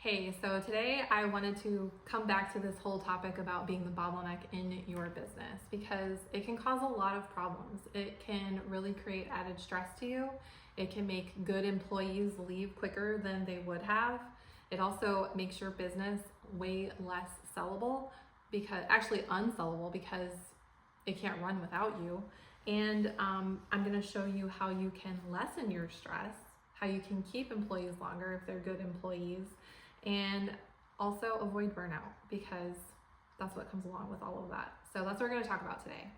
Hey, so today I wanted to come back to this whole topic about being the bottleneck in your business because it can cause a lot of problems. It can really create added stress to you. It can make good employees leave quicker than they would have. It also makes your business way less sellable, unsellable, because it can't run without you. And I'm going to show you how you can lessen your stress, how you can keep employees longer if they're good employees, and also avoid burnout, because that's what comes along with all of that. So that's what we're going to talk about today.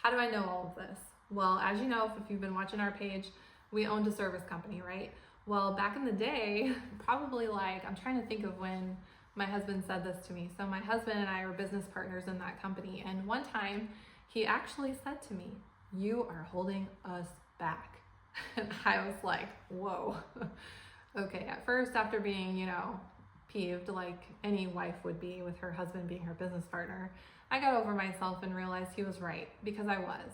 How do I know all of this? Well, as you know, if you've been watching our page, we owned a service company, right? Well, back in the day, probably I'm trying to think of when my husband said this to me. So my husband and I were business partners in that company. And one time he actually said to me, "You are holding us back." And I was like, whoa. Okay, at first, after being, peeved like any wife would be with her husband being her business partner, I got over myself and realized he was right, because I was.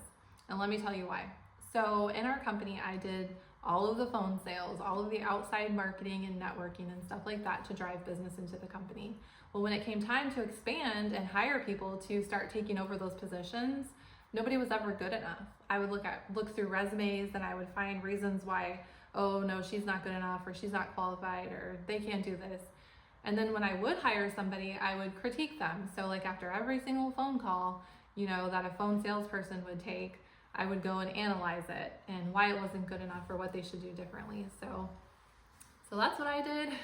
And let me tell you why. So in our company, I did all of the phone sales, all of the outside marketing and networking and stuff like that to drive business into the company. Well, when it came time to expand and hire people to start taking over those positions, nobody was ever good enough. I would look through resumes and I would find reasons why, oh no, she's not good enough, or she's not qualified, or they can't do this. And then when I would hire somebody, I would critique them. So after every single phone call, that a phone salesperson would take, I would go and analyze it and why it wasn't good enough or what they should do differently. So that's what I did.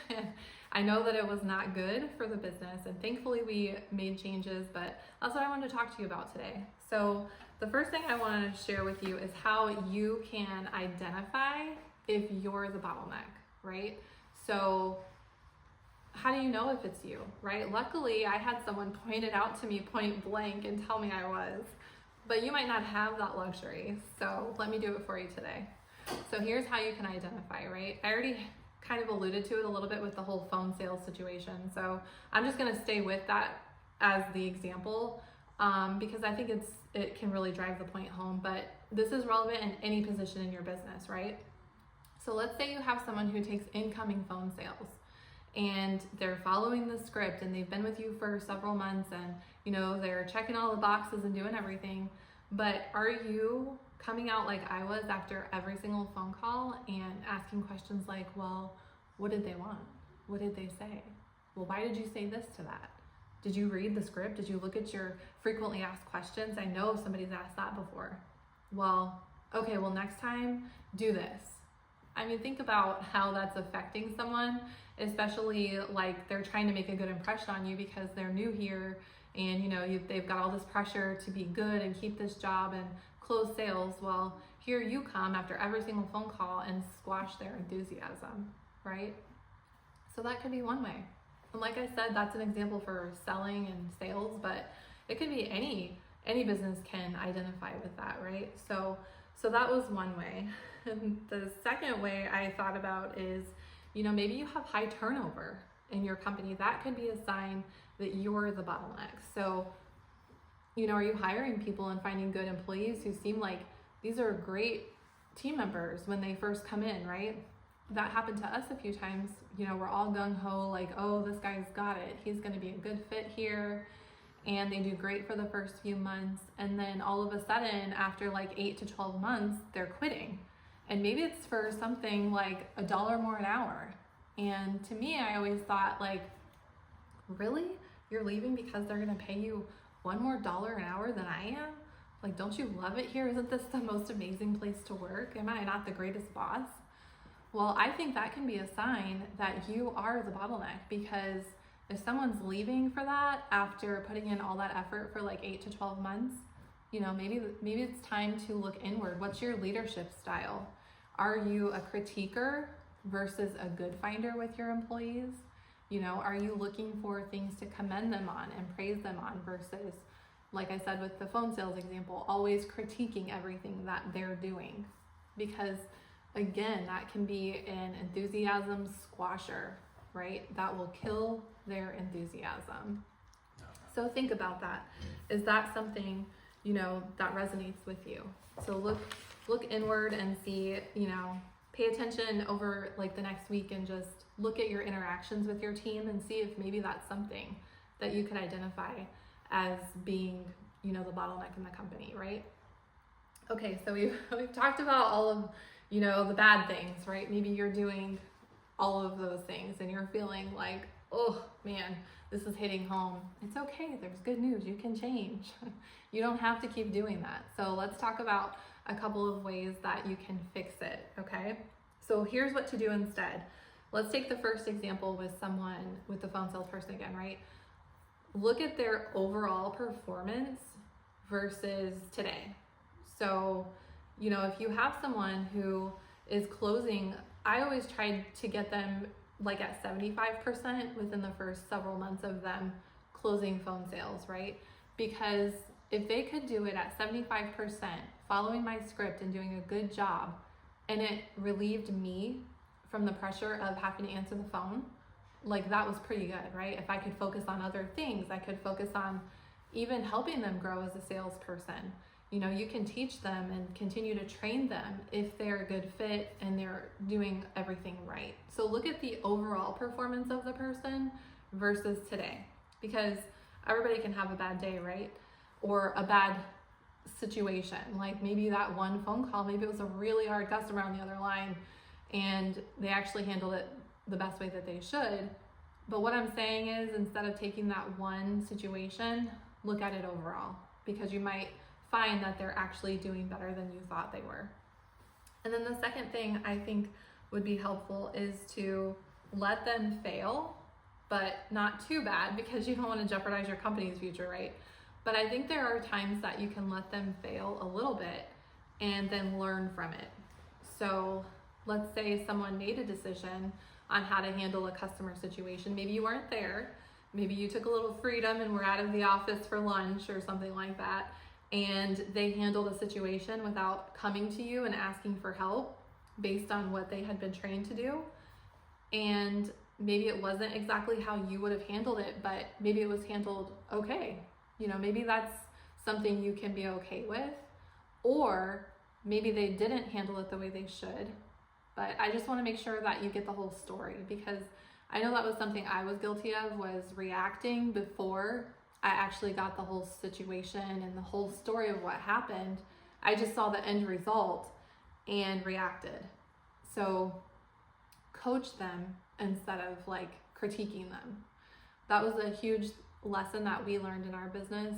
I know that it was not good for the business, and thankfully we made changes, but that's what I wanted to talk to you about today. So the first thing I wanted to share with you is how you can identify if you're the bottleneck, right? So how do you know if it's you, right? Luckily, I had someone point it out to me point blank and tell me I was, but you might not have that luxury. So let me do it for you today. So here's how you can identify, right? I already kind of alluded to it a little bit with the whole phone sales situation. So I'm just going to stay with that as the example, because I think it can really drive the point home, but this is relevant in any position in your business, right? So let's say you have someone who takes incoming phone sales and they're following the script and they've been with you for several months and they're checking all the boxes and doing everything, but are you coming out like I was after every single phone call and asking questions like, well, what did they want? What did they say? Well, why did you say this to that? Did you read the script? Did you look at your frequently asked questions? I know somebody's asked that before. Well, okay, next time, do this. I mean, think about how that's affecting someone, especially they're trying to make a good impression on you because they're new here and they've got all this pressure to be good and keep this job and close sales. Well, here you come after every single phone call and squash their enthusiasm, right? So that could be one way. And like I said, that's an example for selling and sales, but it could be any business can identify with that, right? So that was one way. And the second way I thought about is, maybe you have high turnover in your company. That could be a sign that you're the bottleneck. So, are you hiring people and finding good employees who seem like these are great team members when they first come in, right? That happened to us a few times. We're all gung-ho, like, oh, this guy's got it. He's going to be a good fit here. And they do great for the first few months. And then all of a sudden, after 8 to 12 months, they're quitting. And maybe it's for something like $1 more an hour. And to me, I always thought, really? You're leaving because they're going to pay you $1 more an hour than I am? Don't you love it here? Isn't this the most amazing place to work? Am I not the greatest boss? Well, I think that can be a sign that you are the bottleneck, because if someone's leaving for that after putting in all that effort for 8 to 12 months, maybe it's time to look inward. What's your leadership style? Are you a critiquer versus a good finder with your employees? Are you looking for things to commend them on and praise them on versus, like I said with the phone sales example, always critiquing everything that they're doing? Because again, that can be an enthusiasm squasher, right? That will kill their enthusiasm. So think about that. Is that something, that resonates with you? So look inward and see, pay attention over like the next week and just look at your interactions with your team and see if maybe that's something that you could identify as being, the bottleneck in the company, right? Okay, so we've talked about all of, the bad things, right? Maybe you're doing all of those things and you're feeling like, oh man, this is hitting home. It's okay, there's good news, you can change. You don't have to keep doing that. So let's talk about a couple of ways that you can fix it, okay? So here's what to do instead. Let's take the first example with the phone salesperson again, right? Look at their overall performance versus today. So, if you have someone who is closing, I always try to get them like at 75% within the first several months of them closing phone sales, right? Because if they could do it at 75%, following my script and doing a good job, and it relieved me from the pressure of having to answer the phone, like that was pretty good, right? If I could focus on other things, I could focus on even helping them grow as a salesperson. You can teach them and continue to train them if they're a good fit and they're doing everything right. So look at the overall performance of the person versus today, because everybody can have a bad day, right? Or a bad situation. Like maybe that one phone call, maybe it was a really hard customer on the other line and they actually handled it the best way that they should. But what I'm saying is, instead of taking that one situation, look at it overall, because you might find that they're actually doing better than you thought they were. And then the second thing I think would be helpful is to let them fail, but not too bad, because you don't want to jeopardize your company's future, right? But I think there are times that you can let them fail a little bit and then learn from it. So let's say someone made a decision on how to handle a customer situation. Maybe you weren't there. Maybe you took a little freedom and were out of the office for lunch or something like that, and they handled a situation without coming to you and asking for help based on what they had been trained to do. And maybe it wasn't exactly how you would have handled it, but maybe it was handled okay. Maybe that's something you can be okay with, or maybe they didn't handle it the way they should. But I just want to make sure that you get the whole story, because I know that was something I was guilty of, was reacting before I actually got the whole situation and the whole story of what happened. I just saw the end result and reacted. So coach them instead of like critiquing them. That was a huge lesson that we learned in our business,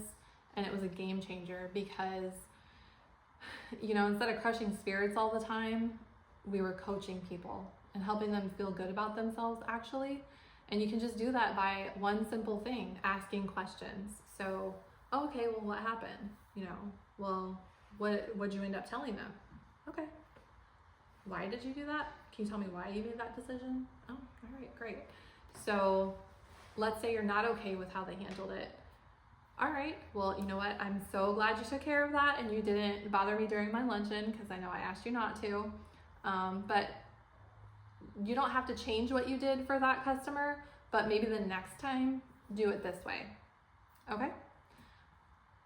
and it was a game changer, because instead of crushing spirits all the time, we were coaching people and helping them feel good about themselves actually. And you can just do that by one simple thing, asking questions. So, okay, well, what happened? Well, what'd you end up telling them? Okay. Why did you do that? Can you tell me why you made that decision? Oh, all right, great. So let's say you're not okay with how they handled it. All right, well, you know what? I'm so glad you took care of that and you didn't bother me during my luncheon, because I know I asked you not to. But you don't have to change what you did for that customer, but maybe the next time, do it this way, okay?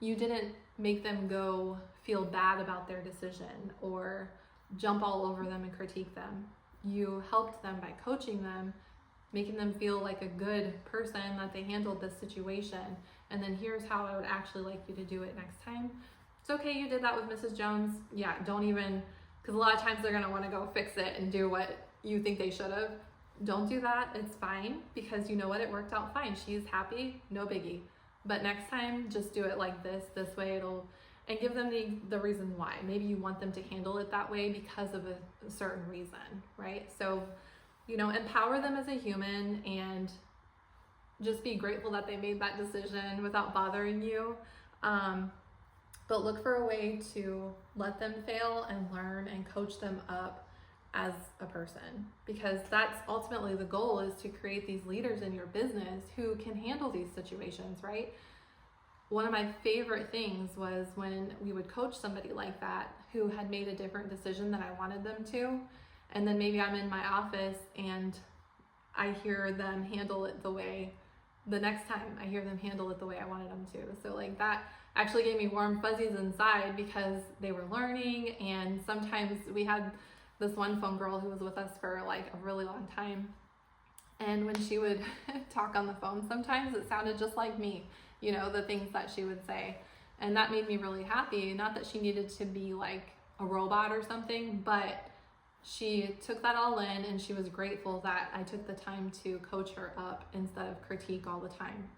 You didn't make them go feel bad about their decision or jump all over them and critique them. You helped them by coaching them, making them feel like a good person, that they handled this situation, and then here's how I would actually like you to do it next time. It's okay, you did that with Mrs. Jones. Yeah, don't even, because a lot of times they're gonna wanna go fix it and do what you think they should have. Don't do that, it's fine, because you know what, it worked out fine. She's happy, no biggie. But next time, just do it like this way and give them the reason why. Maybe you want them to handle it that way because of a certain reason, right? So, empower them as a human and just be grateful that they made that decision without bothering you. But look for a way to let them fail and learn and coach them up as a person, because that's ultimately the goal, is to create these leaders in your business who can handle these situations, right? One of my favorite things was when we would coach somebody like that who had made a different decision than I wanted them to, and then maybe I'm in my office and I hear them handle it the next time I hear them handle it the way I wanted them to. So like that actually gave me warm fuzzies inside, because they were learning, and sometimes we had this one phone girl who was with us for like a really long time. And when she would talk on the phone, sometimes it sounded just like me, you know, the things that she would say. And that made me really happy. Not that she needed to be like a robot or something, but she took that all in, and she was grateful that I took the time to coach her up instead of critique all the time,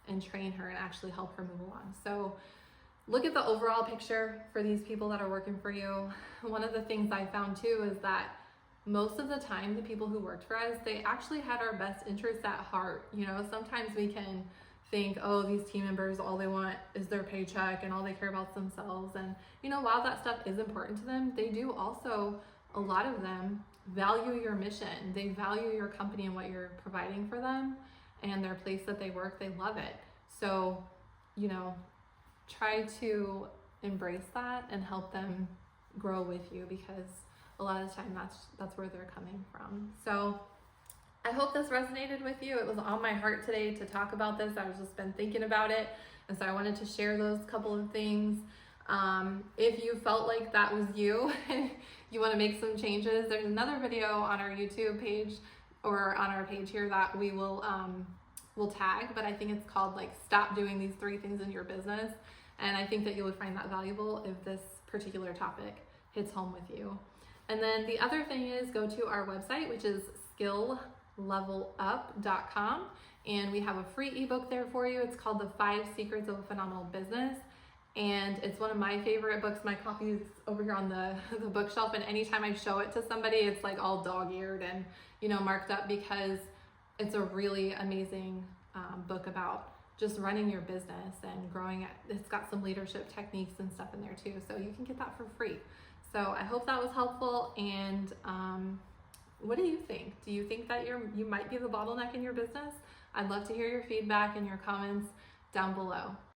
and train her and actually help her move along. So look at the overall picture for these people that are working for you. One of the things I found too is that most of the time, the people who worked for us, they actually had our best interests at heart. You know, sometimes we can think, oh, these team members, all they want is their paycheck and all they care about is themselves. And, you know, while that stuff is important to them, they do also, a lot of them value your mission. They value your company and what you're providing for them, and their place that they work, they love it. So, you know, try to embrace that and help them grow with you, because a lot of the time that's where they're coming from. So I hope this resonated with you. It was on my heart today to talk about this. I've just been thinking about it, and so I wanted to share those couple of things. If you felt like that was you, you want to make some changes, there's another video on our YouTube page or on our page here that we will we'll tag, but I think it's called like stop doing these 3 things in your business. And I think that you would find that valuable if this particular topic hits home with you. And then the other thing is, go to our website, which is skilllevelup.com. And we have a free ebook there for you. It's called The 5 Secrets of a Phenomenal Business. And it's one of my favorite books. My copy is over here on the bookshelf. And anytime I show it to somebody, it's like all dog-eared and, you know, marked up, because it's a really amazing book about just running your business and growing it. It's got some leadership techniques and stuff in there too. So you can get that for free. So I hope that was helpful. And what do you think? Do you think that you might be the bottleneck in your business? I'd love to hear your feedback and your comments down below.